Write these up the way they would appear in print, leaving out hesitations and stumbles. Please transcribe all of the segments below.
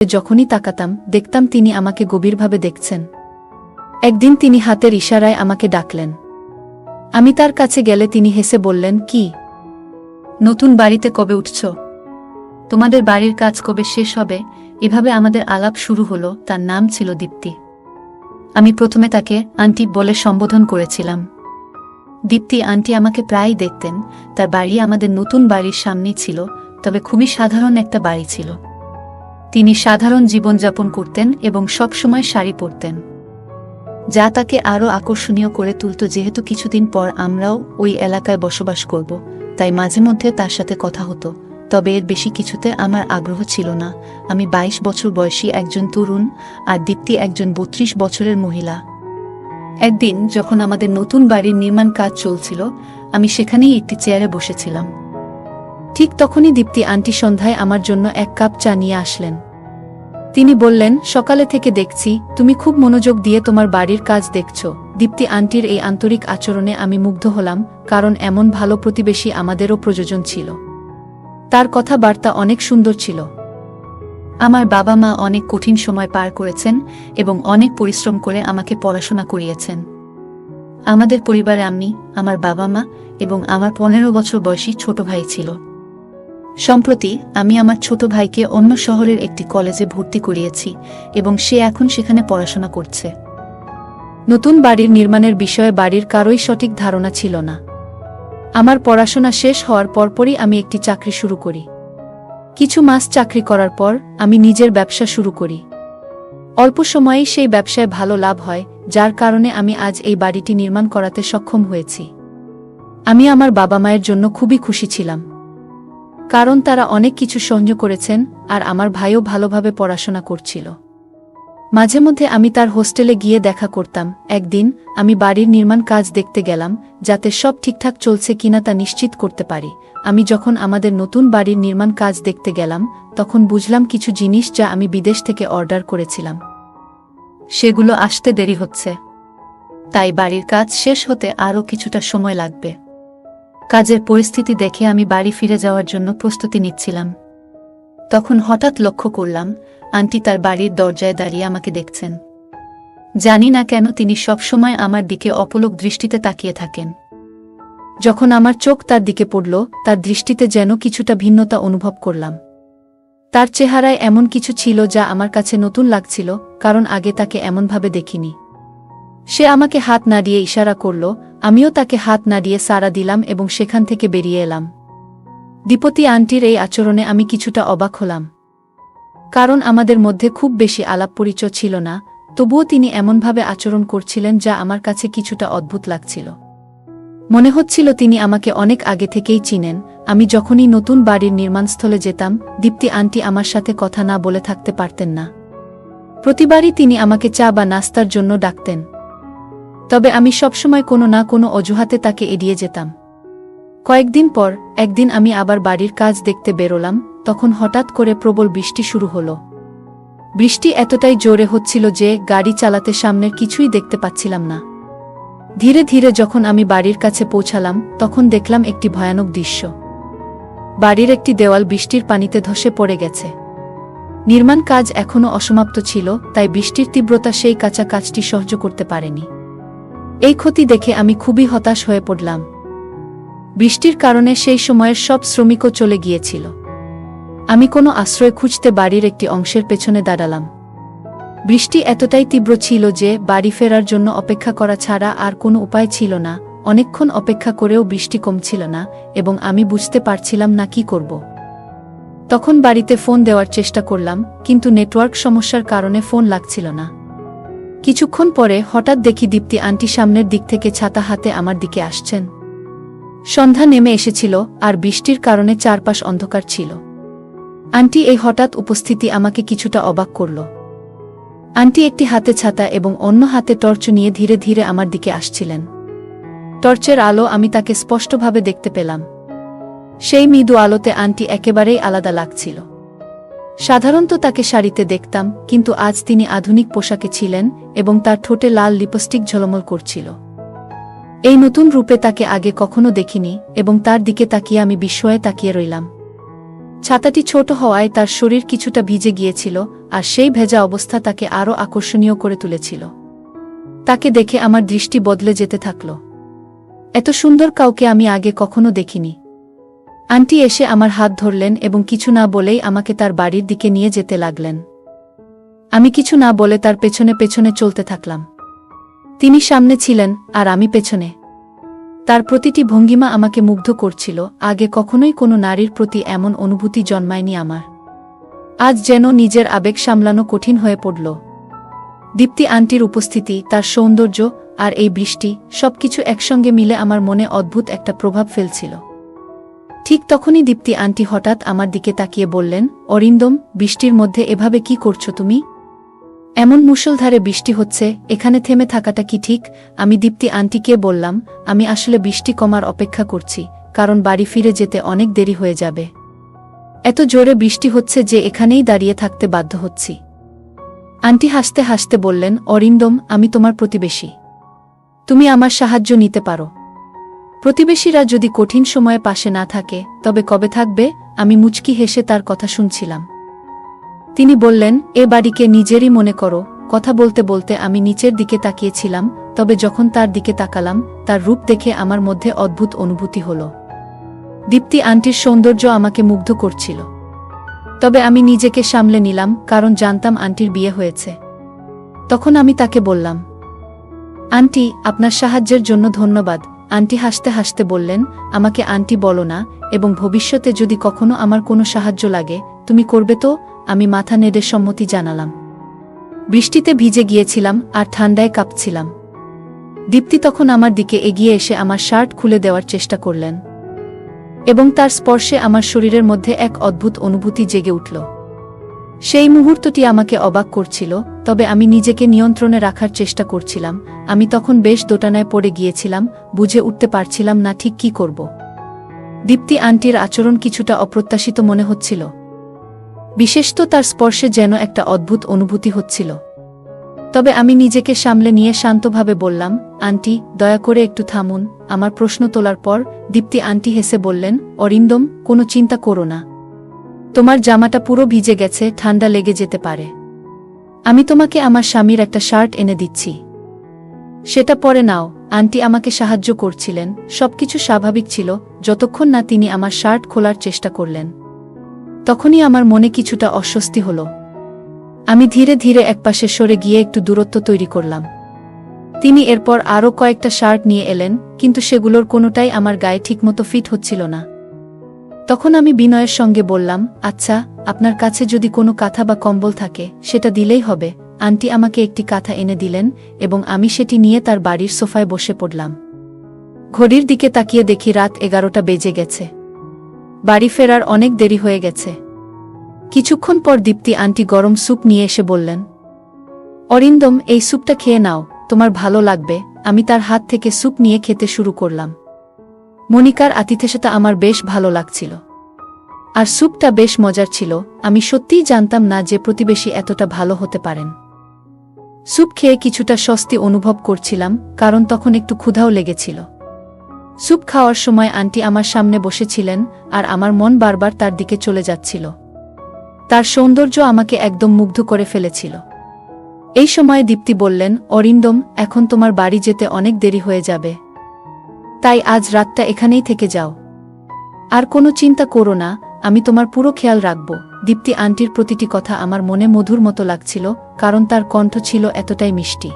যখনই তাকাতাম দেখতাম তিনি আমাকে গভীরভাবে দেখছেন। একদিন তিনি হাতের ইশারায় আমাকে ডাকলেন। আমি তার কাছে গেলে তিনি হেসে বললেন, কি নতুন বাড়িতে কবে উঠছ? তোমাদের বাড়ির কাজ কবে শেষ হবে? এভাবে আমাদের আলাপ শুরু হলো। তার নাম ছিল দীপ্তি। আমি প্রথমে তাকে আন্টি বলে সম্বোধন করেছিলাম। দীপ্তি আন্টি আমাকে প্রায়ই দেখতেন। তার বাড়ি আমাদের নতুন বাড়ির সামনেই ছিল, তবে খুবই সাধারণ একটা বাড়ি ছিল। তিনি সাধারণ জীবনযাপন করতেন এবং সবসময় শাড়ি পরতেন, যা তাকে আরও আকর্ষণীয় করে তুলত। যেহেতু কিছুদিন পর আমরাও ওই এলাকায় বসবাস করব, তাই মাঝে মধ্যে তার সাথে কথা হতো, তবে এর বেশি কিছুতে আমার আগ্রহ ছিল না। আমি 22 বছর বয়সী একজন তরুণ, আর দীপ্তি একজন 32 বছরের মহিলা। একদিন যখন আমাদের নতুন বাড়ির নির্মাণ কাজ চলছিল, আমি সেখানেই একটি চেয়ারে বসেছিলাম। ঠিক তখনই দীপ্তি আন্টি সন্ধ্যায় আমার জন্য 1 কাপ চা নিয়ে আসলেন। তিনি বললেন, সকালে থেকে দেখছি তুমি খুব মনোযোগ দিয়ে তোমার বাড়ির কাজ দেখছ। দীপ্তি আন্টির এই আন্তরিক আচরণে আমি মুগ্ধ হলাম, কারণ এমন ভালো প্রতিবেশী আমাদেরও প্রয়োজন ছিল। তার কথাবার্তা অনেক সুন্দর ছিল। আমার বাবা মা অনেক কঠিন সময় পার করেছেন এবং অনেক পরিশ্রম করে আমাকে পড়াশোনা করিয়েছেন। আমাদের পরিবারে আমি, আমার বাবা মা এবং আমার 15 বছর বয়সী ছোট ভাই ছিল। সম্প্রতি আমি আমার ছোট ভাইকে অন্য শহরের একটি কলেজে ভর্তি করিয়েছি এবং সে এখন সেখানে পড়াশোনা করছে। নতুন বাড়ির নির্মাণের বিষয়ে বাড়ির কারোই সঠিক ধারণা ছিল না। আমার পড়াশোনা শেষ হওয়ার পরপরই আমি একটি চাকরি শুরু করি। কিছু মাস চাকরি করার পর আমি নিজের ব্যবসা শুরু করি। অল্প সময়েই সেই ব্যবসায় ভালো লাভ হয়, যার কারণে আমি আজ এই বাড়িটি নির্মাণ করাতে সক্ষম হয়েছি। আমি আমার বাবা মায়ের জন্য খুবই খুশি ছিলাম, কারণ তারা অনেক কিছু সহ্য করেছেন আর আমার ভাইও ভালোভাবে পড়াশোনা করছিল। মাঝে মধ্যে আমি তার হোস্টেলে গিয়ে দেখা করতাম। একদিন আমি বাড়ির নির্মাণ কাজ দেখতে গেলাম, যাতে সব ঠিকঠাক চলছে কিনা তা নিশ্চিত করতে পারি। আমি যখন আমাদের নতুন বাড়ির নির্মাণ কাজ দেখতে গেলাম, তখন বুঝলাম কিছু জিনিস যা আমি বিদেশ থেকে অর্ডার করেছিলাম সেগুলো আসতে দেরি হচ্ছে, তাই বাড়ির কাজ শেষ হতে আরও কিছুটা সময় লাগবে। কাজের পরিস্থিতি দেখে আমি বাড়ি ফিরে যাওয়ার জন্য প্রস্তুতি নিচ্ছিলাম। তখন হঠাৎ লক্ষ্য করলাম আন্টি তার বাড়ির দরজায় দাঁড়িয়ে আমাকে দেখছেন। জানি না কেন তিনি সবসময় আমার দিকে অপলক দৃষ্টিতে তাকিয়ে থাকেন। যখন আমার চোখ তার দিকে পড়ল, তার দৃষ্টিতে যেন কিছুটা ভিন্নতা অনুভব করলাম। তার চেহারায় এমন কিছু ছিল যা আমার কাছে নতুন লাগছিল, কারণ আগে তাকে এমনভাবে দেখিনি। সে আমাকে হাত নাড়িয়ে ইশারা করল, আমিও তাকে হাত নাড়িয়ে সাড়া দিলাম এবং সেখান থেকে বেরিয়ে এলাম। দীপ্তি আন্টির এই আচরণে আমি কিছুটা অবাক হলাম, কারণ আমাদের মধ্যে খুব বেশি আলাপ পরিচয় ছিল না। তবুও তিনি এমনভাবে আচরণ করছিলেন যা আমার কাছে কিছুটা অদ্ভুত লাগছিল। মনে হচ্ছিল তিনি আমাকে অনেক আগে থেকেই চিনেন। আমি যখনই নতুন বাড়ির নির্মাণস্থলে যেতাম, দীপ্তি আন্টি আমার সাথে কথা না বলে থাকতে পারতেন না। প্রতিবারই তিনি আমাকে চা বা নাস্তার জন্য ডাকতেন, তবে আমি সবসময় কোনো না কোনো অজুহাতে তাকে এড়িয়ে যেতাম। কয়েকদিন পর একদিন আমি আবার বাড়ির কাজ দেখতে বেরোলাম। তখন হঠাৎ করে প্রবল বৃষ্টি শুরু হলো। বৃষ্টি এতটাই জোরে হচ্ছিল যে গাড়ি চালাতে সামনের কিছুই দেখতে পাচ্ছিলাম না। ধীরে ধীরে যখন আমি বাড়ির কাছে পৌঁছালাম, তখন দেখলাম একটি ভয়ানক দৃশ্য। বাড়ির একটি দেওয়াল বৃষ্টির পানিতে ধসে পড়ে গেছে। নির্মাণ কাজ এখনও অসমাপ্ত ছিল, তাই বৃষ্টির তীব্রতা সেই কাঁচা কাজটি সহ্য করতে পারেনি। এই ক্ষতি দেখে আমি খুবই হতাশ হয়ে পড়লাম। বৃষ্টির কারণে সেই সময়ের সব শ্রমিকও চলে গিয়েছিল। আমি কোনো আশ্রয় খুঁজতে বাড়ির একটি অংশের পেছনে দাঁড়ালাম। বৃষ্টি এতটাই তীব্র ছিল যে বাড়ি ফেরার জন্য অপেক্ষা করা ছাড়া আর কোনো উপায় ছিল না। অনেকক্ষণ অপেক্ষা করেও বৃষ্টি কমছিল না এবং আমি বুঝতে পারছিলাম না কি করব। তখন বাড়িতে ফোন দেওয়ার চেষ্টা করলাম, কিন্তু নেটওয়ার্ক সমস্যার কারণে ফোন লাগছিল না। কিছুক্ষণ পরে হঠাৎ দেখি দীপ্তি আন্টি সামনের দিক থেকে ছাতা হাতে আমার দিকে আসছেন। সন্ধ্যা নেমে এসেছিল আর বৃষ্টির কারণে চারপাশ অন্ধকার ছিল। আন্টি এই হঠাৎ উপস্থিতি আমাকে কিছুটা অবাক করল। আন্টি একটি হাতে ছাতা এবং অন্য হাতে টর্চ নিয়ে ধীরে ধীরে আমার দিকে আসছিলেন। টর্চের আলো আমি তাকে স্পষ্টভাবে দেখতে পেলাম। সেই মৃদু আলোতে আন্টি একেবারেই আলাদা লাগছিল। সাধারণত তাকে শাড়িতে দেখতাম, কিন্তু আজ তিনি আধুনিক পোশাকে ছিলেন এবং তার ঠোঁটে লাল লিপস্টিক ঝলমল করছিল। এই নতুন রূপে তাকে আগে কখনো দেখিনি এবং তার দিকে তাকিয়ে আমি বিস্ময়ে তাকিয়ে রইলাম। ছাতাটি ছোট হওয়ায় তার শরীর কিছুটা ভিজে গিয়েছিল, আর সেই ভেজা অবস্থা তাকে আরও আকর্ষণীয় করে তুলেছিল। তাকে দেখে আমার দৃষ্টি বদলে যেতে থাকল। এত সুন্দর কাউকে আমি আগে কখনো দেখিনি। আন্টি এসে আমার হাত ধরলেন এবং কিছু না বলেই আমাকে তার বাড়ির দিকে নিয়ে যেতে লাগলেন। আমি কিছু না বলে তার পেছনে পেছনে চলতে থাকলাম। তিনি সামনে ছিলেন আর আমি পেছনে। তার প্রতিটি ভঙ্গিমা আমাকে মুগ্ধ করছিল। আগে কখনোই কোনো নারীর প্রতি এমন অনুভূতি জন্মায়নি আমার। আজ যেন নিজের আবেগ সামলানো কঠিন হয়ে পড়ল। দীপ্তি আন্টির উপস্থিতি, তার সৌন্দর্য আর এই বৃষ্টি, সবকিছু একসঙ্গে মিলে আমার মনে অদ্ভুত একটা প্রভাব ফেলছিল। ঠিক তখনই দীপ্তি আন্টি হঠাৎ আমার দিকে তাকিয়ে বললেন, অরিন্দম, বৃষ্টির মধ্যে এভাবে কি করছো তুমি? এমন মুষলধারে বৃষ্টি হচ্ছে, এখানে থেমে থাকাটা কি ঠিক? আমি দীপ্তি আন্টিকে বললাম, আমি আসলে বৃষ্টি কমার অপেক্ষা করছি, কারণ বাড়ি ফিরে যেতে অনেক দেরি হয়ে যাবে। এত জোরে বৃষ্টি হচ্ছে যে এখানেই দাঁড়িয়ে থাকতে বাধ্য হচ্ছি। আন্টি হাসতে হাসতে বললেন, অরিন্দম, আমি তোমার প্রতিবেশী। তুমি আমার সাহায্য নিতে পারো। প্রতিবেশীরা যদি কঠিন সময়ে পাশে না থাকে তবে কবে থাকবে? আমি মুচকি হেসে তার কথা শুনছিলাম। তিনি বললেন, এ বাড়িকে নিজেরই মনে করো। কথা বলতে বলতে আমি নিচের দিকে তাকিয়েছিলাম, তবে যখন তার দিকে তাকালাম, তার রূপ দেখে আমার মধ্যে অদ্ভুত অনুভূতি হল। দীপ্তি আন্টির সৌন্দর্য আমাকে মুগ্ধ করছিল। তবে আমি নিজেকে সামলে নিলাম, কারণ জানতাম আন্টির বিয়ে হয়েছে। তখন আমি তাকে বললাম, আন্টি, আপনার সাহায্যের জন্য ধন্যবাদ। আন্টি হাসতে হাসতে বললেন, আমাকে আন্টি বলো না, এবং ভবিষ্যতে যদি কখনো আমার কোনো সাহায্য লাগে তুমি করবে তো? আমি মাথা নেড়ে সম্মতি জানালাম। বৃষ্টিতে ভিজে গিয়েছিলাম আর ঠান্ডায় কাঁপছিলাম। দীপ্তি তখন আমার দিকে এগিয়ে এসে আমার শার্ট খুলে দেওয়ার চেষ্টা করলেন, এবং তার স্পর্শে আমার শরীরের মধ্যে এক অদ্ভুত অনুভূতি জেগে উঠল। সেই মুহূর্তটি আমাকে অবাক করছিল, তবে আমি নিজেকে নিয়ন্ত্রণে রাখার চেষ্টা করছিলাম। আমি তখন বেশ দোটানায় পড়ে গিয়েছিলাম, বুঝে উঠতে পারছিলাম না ঠিক কী করব। দীপ্তি আন্টির আচরণ কিছুটা অপ্রত্যাশিত মনে হচ্ছিল, বিশেষত তার স্পর্শে যেন একটা অদ্ভুত অনুভূতি হচ্ছিল। তবে আমি নিজেকে সামলে নিয়ে শান্তভাবে বললাম, আন্টি, দয়া করে একটু থামুন। আমার প্রশ্ন তোলার পর দীপ্তি আন্টি হেসে বললেন, অরিন্দম, কোনো চিন্তা করো না। তোমার জামাটা পুরো ভিজে গেছে, ঠান্ডা লেগে যেতে পারে। আমি তোমাকে আমার স্বামীর একটা শার্ট এনে দিচ্ছি, সেটা পরে নাও। আন্টি আমাকে সাহায্য করছিলেন। সবকিছু স্বাভাবিক ছিল যতক্ষণ না তিনি আমার শার্ট খোলার চেষ্টা করলেন। তখনই আমার মনে কিছুটা অস্বস্তি হল। আমি ধীরে ধীরে একপাশে সরে গিয়ে একটু দূরত্ব তৈরি করলাম। তিনি এরপর আরও কয়েকটা শার্ট নিয়ে এলেন, কিন্তু সেগুলোর কোনোটাই আমার গায়ে ঠিকমতো ফিট হচ্ছিল না। তখন আমি বিনয়ের সঙ্গে বললাম, আচ্ছা, আপনার কাছে যদি কোনো কাঁথা বা কম্বল থাকে সেটা দিলেই হবে। আন্টি আমাকে একটি কাঁথা এনে দিলেন এবং আমি সেটি নিয়ে তার বাড়ির সোফায় বসে পড়লাম। ঘড়ির দিকে তাকিয়ে দেখি রাত 11টা বেজে গেছে। বাড়ি ফেরার অনেক দেরি হয়ে গেছে। কিছুক্ষণ পর দীপ্তি আন্টি গরম স্যুপ নিয়ে এসে বললেন, অরিন্দম, এই স্যুপটা খেয়ে নাও, তোমার ভালো লাগবে। আমি তার হাত থেকে স্যুপ নিয়ে খেতে শুরু করলাম। মনিকার আতিথেয়তা আমার বেশ ভালো লাগছিল, আর স্যুপটা বেশ মজার ছিল। আমি সত্যিই জানতাম না যে প্রতিবেশী এতটা ভালো হতে পারেন। স্যুপ খেয়ে কিছুটা স্বস্তি অনুভব করছিলাম, কারণ তখন একটু ক্ষুধাও লেগেছিল। স্যুপ খাওয়ার সময় আন্টি আমার সামনে বসেছিলেন, আর আমার মন বারবার তার দিকে চলে যাচ্ছিল। তার সৌন্দর্য আমাকে একদম মুগ্ধ করে ফেলেছিল। এই সময় দীপ্তি বললেন, অরিন্দম, এখন তোমার বাড়ি যেতে অনেক দেরি হয়ে যাবে, তাই আজ রাতটা এখানেই থেকে যাও। আর কোনো চিন্তা করো না, আমি তোমার পুরো খেয়াল রাখব। দীপ্তি আন্টির প্রতিটি কথা আমার মনে মধুর মতো লাগছিল, কারণ তার কণ্ঠ ছিল এতটাই মিষ্টি।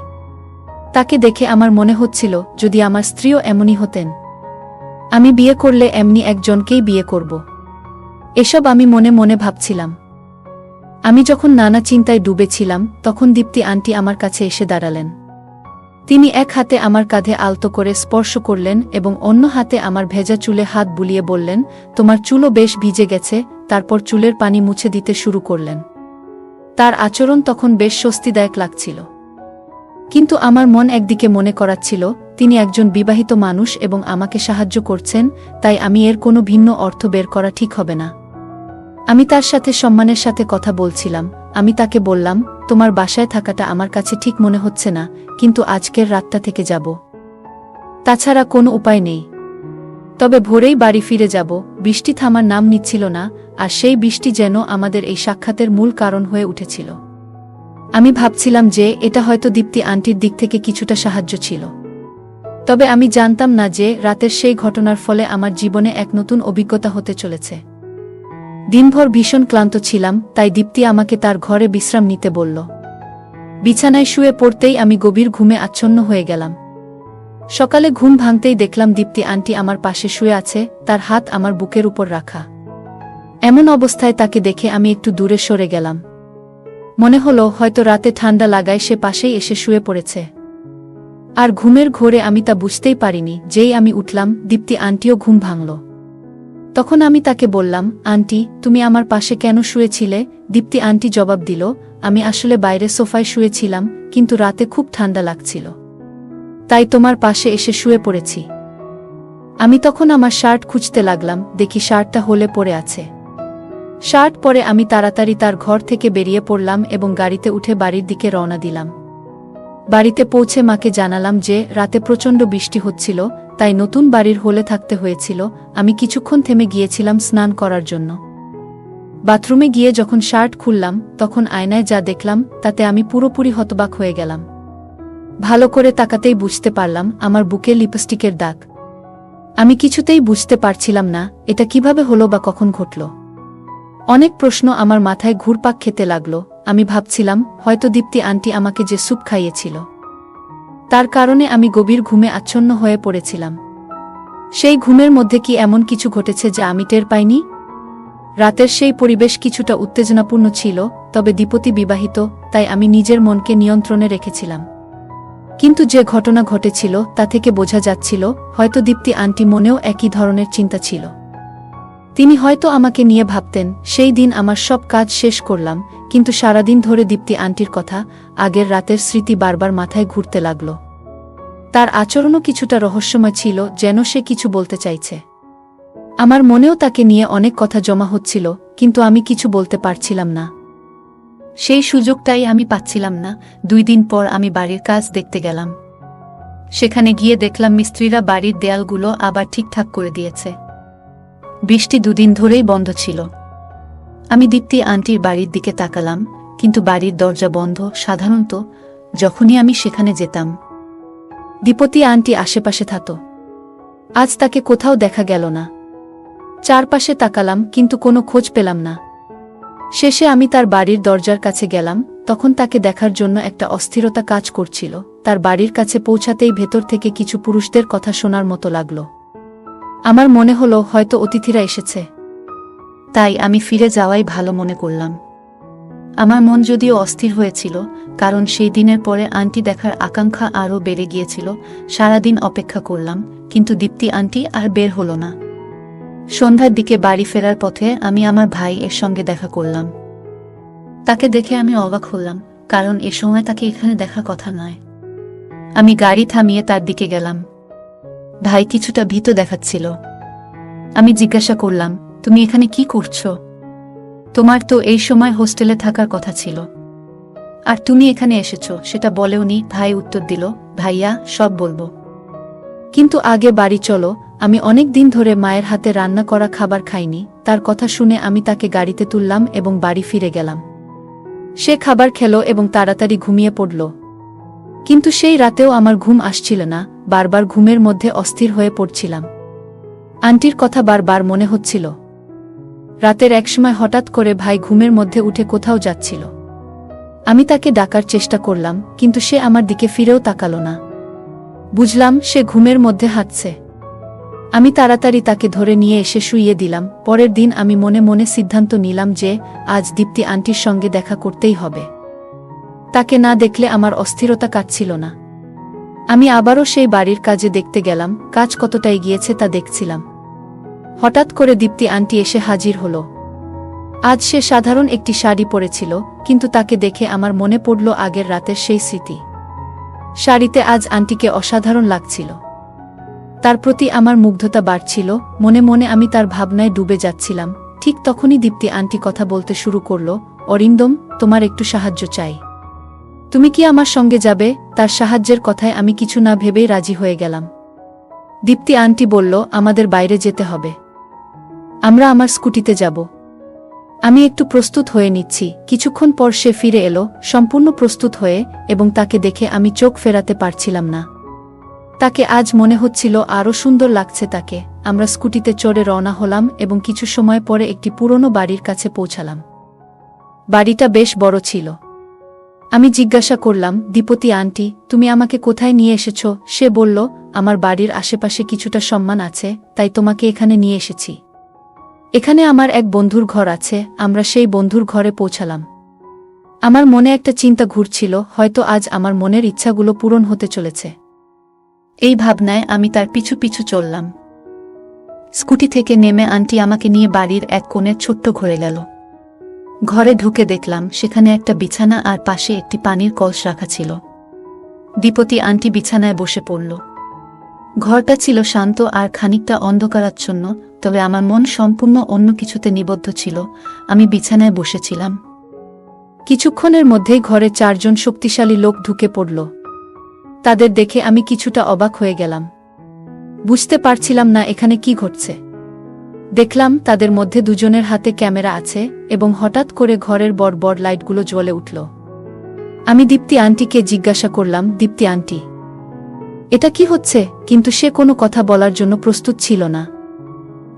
তাকে দেখে আমার মনে হচ্ছিল, যদি আমার স্ত্রীও এমনই হতেন। আমি বিয়ে করলে এমনি একজনকেই বিয়ে করব। এসব আমি মনে মনে ভাবছিলাম। আমি যখন নানা চিন্তায় ডুবেছিলাম, তখন দীপ্তি আন্টি আমার কাছে এসে দাঁড়ালেন। তিনি এক হাতে আমার কাঁধে আলতো করে স্পর্শ করলেন এবং অন্য হাতে আমার ভেজা চুলে হাত বুলিয়ে বললেন, তোমার চুলও বেশ ভিজে গেছে। তারপর চুলের পানি মুছে দিতে শুরু করলেন। তার আচরণ তখন বেশ স্বস্তিদায়ক লাগছিল, কিন্তু আমার মন একদিকে মনে করাচ্ছিল, তিনি একজন বিবাহিত মানুষ এবং আমাকে সাহায্য করছেন, তাই আমি এর কোনো ভিন্ন অর্থ বের করা ঠিক হবে না। আমি তার সাথে সম্মানের সাথে কথা বলছিলাম। আমি তাকে বললাম, তোমার বাসায় থাকাটা আমার কাছে ঠিক মনে হচ্ছে না, কিন্তু আজকের রাতটা থেকে যাব। তাছাড়া কোনো উপায় নেই। তবে ভোরেই বাড়ি ফিরে যাব। বৃষ্টি থামার নাম নিচ্ছিল না, আর সেই বৃষ্টি যেন আমাদের এই সাক্ষাতের মূল কারণ হয়ে উঠেছিল। আমি ভাবছিলাম যে এটা হয়তো দীপ্তি আন্টির দিক থেকে কিছুটা সাহায্য ছিল। তবে আমি জানতাম না যে রাতের সেই ঘটনার ফলে আমার জীবনে এক নতুন অভিজ্ঞতা হতে চলেছে। দিনভর ভীষণ ক্লান্ত ছিলাম, তাই দীপ্তি আমাকে তার ঘরে বিশ্রাম নিতে বলল। বিছানায় শুয়ে পড়তেই আমি গভীর ঘুমে আচ্ছন্ন হয়ে গেলাম। সকালে ঘুম ভাঙতেই দেখলাম দীপ্তি আন্টি আমার পাশে শুয়ে আছে, তার হাত আমার বুকের উপর রাখা। এমন অবস্থায় তাকে দেখে আমি একটু দূরে সরে গেলাম। মনে হলো হয়তো রাতে ঠান্ডা লাগায় সে পাশেই এসে শুয়ে পড়েছে। আর ঘুমের ঘোরে আমি তা বুঝতেই পারিনি। যেই আমি উঠলাম, দীপ্তি আন্টিও ঘুম ভাঙল। তখন আমি তাকে বললাম, আন্টি, তুমি আমার পাশে কেন শুয়েছিলে? দীপ্তি আন্টি জবাব দিল, আমি আসলে বাইরে সোফায় শুয়েছিলাম, কিন্তু রাতে খুব ঠান্ডা লাগছিল, তাই তোমার পাশে এসে শুয়ে পড়েছি। আমি তখন আমার শার্ট খুঁজতে লাগলাম, দেখি শার্টটা হোলে পড়ে আছে। শার্ট পরে আমি তাড়াতাড়ি তার ঘর থেকে বেরিয়ে পড়লাম এবং গাড়িতে উঠে বাড়ির দিকে রওনা দিলাম। বাড়িতে পৌঁছে মাকে জানালাম যে রাতে প্রচণ্ড বৃষ্টি হচ্ছিল, তাই নতুন বাড়ির হোলে থাকতে হয়েছিল। আমি কিছুক্ষণ থেমে গিয়েছিলাম স্নান করার জন্য। বাথরুমে গিয়ে যখন শার্ট খুললাম, তখন আয়নায় যা দেখলাম তাতে আমি পুরোপুরি হতবাক হয়ে গেলাম। ভালো করে তাকাতেই বুঝতে পারলাম আমার বুকে লিপস্টিকের দাগ। আমি কিছুতেই বুঝতে পারছিলাম না এটা কিভাবে হলো বা কখন ঘটল। অনেক প্রশ্ন আমার মাথায় ঘুরপাক খেতে লাগলো। আমি ভাবছিলাম হয়তো দীপ্তি আন্টি আমাকে যে স্যুপ খাইয়েছিল, তার কারণে আমি গভীর ঘুমে আচ্ছন্ন হয়ে পড়েছিলাম। সেই ঘুমের মধ্যে কি এমন কিছু ঘটেছে যা আমি টের পাইনি? রাতের সেই পরিবেশ কিছুটা উত্তেজনাপূর্ণ ছিল, তবে দীপতি বিবাহিত, তাই আমি নিজের মনকে নিয়ন্ত্রণে রেখেছিলাম। কিন্তু যে ঘটনা ঘটেছিল তা থেকে বোঝা যাচ্ছিল হয়তো দীপ্তি আন্টি মনেও একই ধরনের চিন্তা ছিল। তিনি হয়তো আমাকে নিয়ে ভাবতেন। সেই দিন আমার সব কাজ শেষ করলাম, কিন্তু সারাদিন ধরে দীপ্তি আন্টির কথা, আগের রাতের স্মৃতি বারবার মাথায় ঘুরতে লাগল। তার আচরণও কিছুটা রহস্যময় ছিল, যেন সে কিছু বলতে চাইছে। আমার মনেও তাকে নিয়ে অনেক কথা জমা হচ্ছিল, কিন্তু আমি কিছু বলতে পারছিলাম না। সেই সুযোগটাই আমি পাচ্ছিলাম না। 2 দিন পর আমি বাড়ির কাজ দেখতে গেলাম। সেখানে গিয়ে দেখলাম মিস্ত্রিরা বাড়ির দেয়ালগুলো আবার ঠিকঠাক করে দিয়েছে। বৃষ্টি 2 দিন ধরেই বন্ধ ছিল। আমি দীপ্তি আন্টির বাড়ির দিকে তাকালাম, কিন্তু বাড়ির দরজা বন্ধ। সাধারণত যখনই আমি সেখানে যেতাম, দীপতি আন্টি আশেপাশে থাকত। আজ তাকে কোথাও দেখা গেল না। চারপাশে তাকালাম, কিন্তু কোনো খোঁজ পেলাম না। শেষে আমি তার বাড়ির দরজার কাছে গেলাম। তখন তাকে দেখার জন্য একটা অস্থিরতা কাজ করছিল। তার বাড়ির কাছে পৌঁছাতেই ভেতর থেকে কিছু পুরুষদের কথা শোনার মতো লাগল। আমার মনে হলো হয়তো অতিথিরা এসেছে, তাই আমি ফিরে যাওয়াই ভালো মনে করলাম। আমার মন যদিও অস্থির হয়েছিল, কারণ সেই দিনের পরে আন্টি দেখার আকাঙ্ক্ষা আরও বেড়ে গিয়েছিল। সারাদিন অপেক্ষা করলাম, কিন্তু দীপ্তি আন্টি আর বের হলো না। সন্ধ্যার দিকে বাড়ি ফেরার পথে আমি আমার ভাই এর সঙ্গে দেখা করলাম। তাকে দেখে আমি অবাক হলাম, কারণ এ সময় তাকে এখানে দেখার কথা নয়। আমি গাড়ি থামিয়ে তার দিকে গেলাম। ভাই কিছুটা ভীত দেখাচ্ছিল। আমি জিজ্ঞাসা করলাম, তুমি এখানে কি করছো? তোমার তো এই সময় হোস্টেলে থাকার কথা ছিল, আর তুমি এখানে এসেছো সেটা বলেওনি। ভাই উত্তর দিল, ভাইয়া, সব বলবো, কিন্তু আগে বাড়ি চলো। আমি অনেক দিন ধরে মায়ের হাতে রান্না করা খাবার খাইনি। তার কথা শুনে আমি তাকে গাড়িতে তুললাম এবং বাড়ি ফিরে গেলাম। সে খাবার খেলো এবং তাড়াতাড়ি ঘুমিয়ে পড়ল। কিন্তু সেই রাতেও আমার ঘুম আসছিল না। বারবার ঘুমের মধ্যে অস্থির হয়ে পড়ছিলাম। আন্টির কথা বারবার মনে হচ্ছিল। রাতের একসময় হঠাৎ করে ভাই ঘুমের মধ্যে উঠে কোথাও যাচ্ছিল। আমি তাকে ডাকার চেষ্টা করলাম, কিন্তু সে আমার দিকে ফিরেও তাকালো না। বুঝলাম সে ঘুমের মধ্যে হাঁটছে। আমি তাড়াতাড়ি তাকে ধরে নিয়ে এসে শুইয়ে দিলাম। পরের দিন আমি মনে মনে সিদ্ধান্ত নিলাম যে আজ দীপ্তি আন্টির সঙ্গে দেখা করতেই হবে। তাকে না দেখলে আমার অস্থিরতা কাটছিল না। আমি আবারও সেই বাড়ির কাজে দেখতে গেলাম। কাজ কতটা এগিয়েছে তা দেখছিলাম। হঠাৎ করে দীপ্তি আন্টি এসে হাজির হলো। আজ সে সাধারণ একটি শাড়ি পরেছিল, কিন্তু তাকে দেখে আমার মনে পড়ল আগের রাতের সেই স্মৃতি। শাড়িতে আজ আন্টিকে অসাধারণ লাগছিল। তার প্রতি আমার মুগ্ধতা বাড়ছিল। মনে মনে আমি তার ভাবনায় ডুবে যাচ্ছিলাম। ঠিক তখনই দীপ্তি আন্টি কথা বলতে শুরু করল, অরিন্দম, তোমার একটু সাহায্য চাই। তুমি কি আমার সঙ্গে যাবে? তার সাহায্যের কথায় আমি কিছু না ভেবেই রাজি হয়ে গেলাম। দীপ্তি আন্টি বলল, আমাদের বাইরে যেতে হবে। আমরা আমার স্কুটিতে যাব। আমি একটু প্রস্তুত হয়ে নিচ্ছি। কিছুক্ষণ পর সে ফিরে এলো, সম্পূর্ণ প্রস্তুত হয়ে, এবং তাকে দেখে আমি চোখ ফেরাতে পারছিলাম না। তাকে আজ মনে হচ্ছিল আরও সুন্দর লাগছে তাকে। আমরা স্কুটিতে চড়ে রওনা হলাম এবং কিছু সময় পরে একটি পুরনো বাড়ির কাছে পৌঁছালাম। বাড়িটা বেশ বড় ছিল। আমি জিজ্ঞাসা করলাম, দীপতি আন্টি, তুমি আমাকে কোথায় নিয়ে এসেছ? সে বলল, আমার বাড়ির আশেপাশে কিছুটা সম্মান আছে, তাই তোমাকে এখানে নিয়ে এসেছি। এখানে আমার এক বন্ধুর ঘর আছে। আমরা সেই বন্ধুর ঘরে পৌঁছালাম। আমার মনে একটা চিন্তা ঘুরছিল, হয়তো আজ আমার মনের ইচ্ছাগুলো পূরণ হতে চলেছে। এই ভাবনায় আমি তার পিছু পিছু চললাম। স্কুটি থেকে নেমে আন্টি আমাকে নিয়ে বাড়ির এক কোণের ছোট্ট ঘরে গেল। ঘরে ঢুকে দেখলাম সেখানে একটা বিছানা আর পাশে একটি পানির কলস রাখা ছিল। দীপতি আন্টি বিছানায় বসে পড়ল। ঘরটা ছিল শান্ত আর খানিকটা অন্ধকারাচ্ছন্ন, তবে আমার মন সম্পূর্ণ অন্য কিছুতে নিবদ্ধ ছিল। আমি বিছানায় বসেছিলাম। কিছুক্ষণের মধ্যেই ঘরে 4 জন শক্তিশালী লোক ঢুকে পড়ল। তাদের দেখে আমি কিছুটা অবাক হয়ে গেলাম। বুঝতে পারছিলাম না এখানে কি ঘটছে। দেখলাম তাদের মধ্যে 2 জনের হাতে ক্যামেরা আছে এবং হঠাৎ করে ঘরের বড় বড় লাইটগুলো জ্বলে উঠল। আমি দীপ্তি আন্টিকে জিজ্ঞাসা করলাম, দীপ্তি আন্টি, এটা কি হচ্ছে? কিন্তু সে কোনো কথা বলার জন্য প্রস্তুত ছিল না।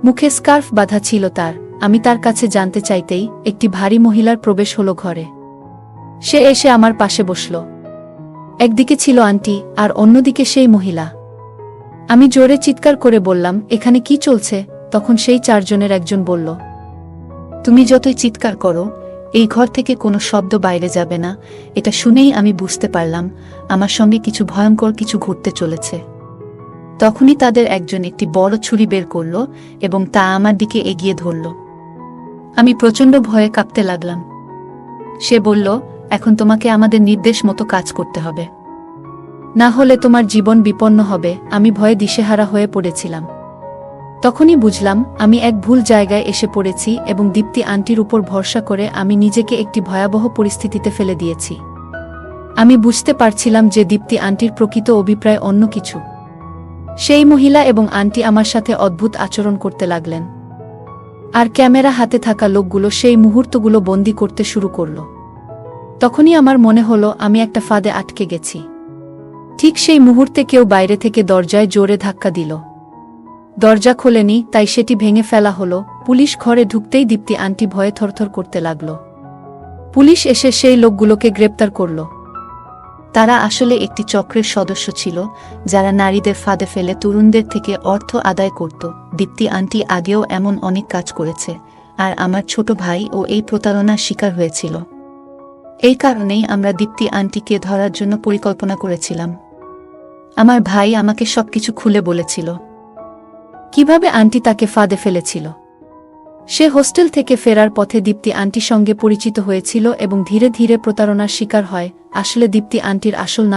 মুখে স্কার্ফ বাঁধা ছিল তার। আমি তার কাছে জানতে চাইতেই একটি ভারী মহিলার প্রবেশ হলো ঘরে। সে এসে আমার পাশে বসল। একদিকে ছিল আন্টি আর অন্যদিকে সেই মহিলা। আমি জোরে চিৎকার করে বললাম, এখানে কি চলছে? তখন সেই 4 জনের একজন বলল, তুমি যতই চিৎকার করো, এই ঘর থেকে কোনো শব্দ বাইরে যাবে না। এটা শুনেই আমি বুঝতে পারলাম আমার সঙ্গে কিছু ভয়ঙ্কর কিছু ঘটতে চলেছে। তখনই তাদের একজন একটি বড় ছুরি বের করল এবং তা আমার দিকে এগিয়ে ধরল। আমি প্রচণ্ড ভয়ে কাঁপতে লাগলাম। সে বলল, এখন তোমাকে আমাদের নির্দেশ মতো কাজ করতে হবে, না হলে তোমার জীবন বিপন্ন হবে। আমি ভয়ে দিশেহারা হয়ে পড়েছিলাম। তখনই বুঝলাম আমি এক ভুল জায়গায় এসে পড়েছি এবং দীপ্তি আন্টির উপর ভরসা করে আমি নিজেকে একটি ভয়াবহ পরিস্থিতিতে ফেলে দিয়েছি। আমি বুঝতে পারছিলাম যে দীপ্তি আন্টির প্রকৃত অভিপ্রায় অন্য কিছু। সেই মহিলা এবং আন্টি আমার সাথে অদ্ভুত আচরণ করতে লাগলেন, আর ক্যামেরা হাতে থাকা লোকগুলো সেই মুহূর্তগুলো বন্দি করতে শুরু করল। তখনই আমার মনে হলো আমি একটা ফাঁদে আটকে গেছি। ঠিক সেই মুহূর্তে কেউ বাইরে থেকে দরজায় জোরে ধাক্কা দিল। দরজা খোলেনি, তাই সেটি ভেঙে ফেলা হলো। পুলিশ ঘরে ঢুকতেই দীপ্তি আন্টি ভয়ে থরথর করতে লাগল। পুলিশ এসে সেই লোকগুলোকে গ্রেপ্তার করল। তারা আসলে একটি চক্রের সদস্য ছিল, যারা নারীদের ফাঁদে ফেলে তরুণদের থেকে অর্থ আদায় করত। দীপ্তি আন্টি আগেও এমন অনেক কাজ করেছে, আর আমার ছোট ভাই ও এই প্রতারণার শিকার হয়েছিল। এই কারণেই আমরা দীপ্তি আন্টিকে ধরার জন্য পরিকল্পনা করেছিলাম। আমার ভাই আমাকে সবকিছু খুলে বলেছিল, কিভাবে আন্টি তাকে ফাঁদে ফেলেছিল। সে হোস্টেল থেকে ফেরার পথে দীপ্তি আন্টির সঙ্গে পরিচিত হয়েছিল এবং ধীরে ধীরে প্রতারণার শিকার হয়। আসলে দীপ্তি আন্টির আসল নাম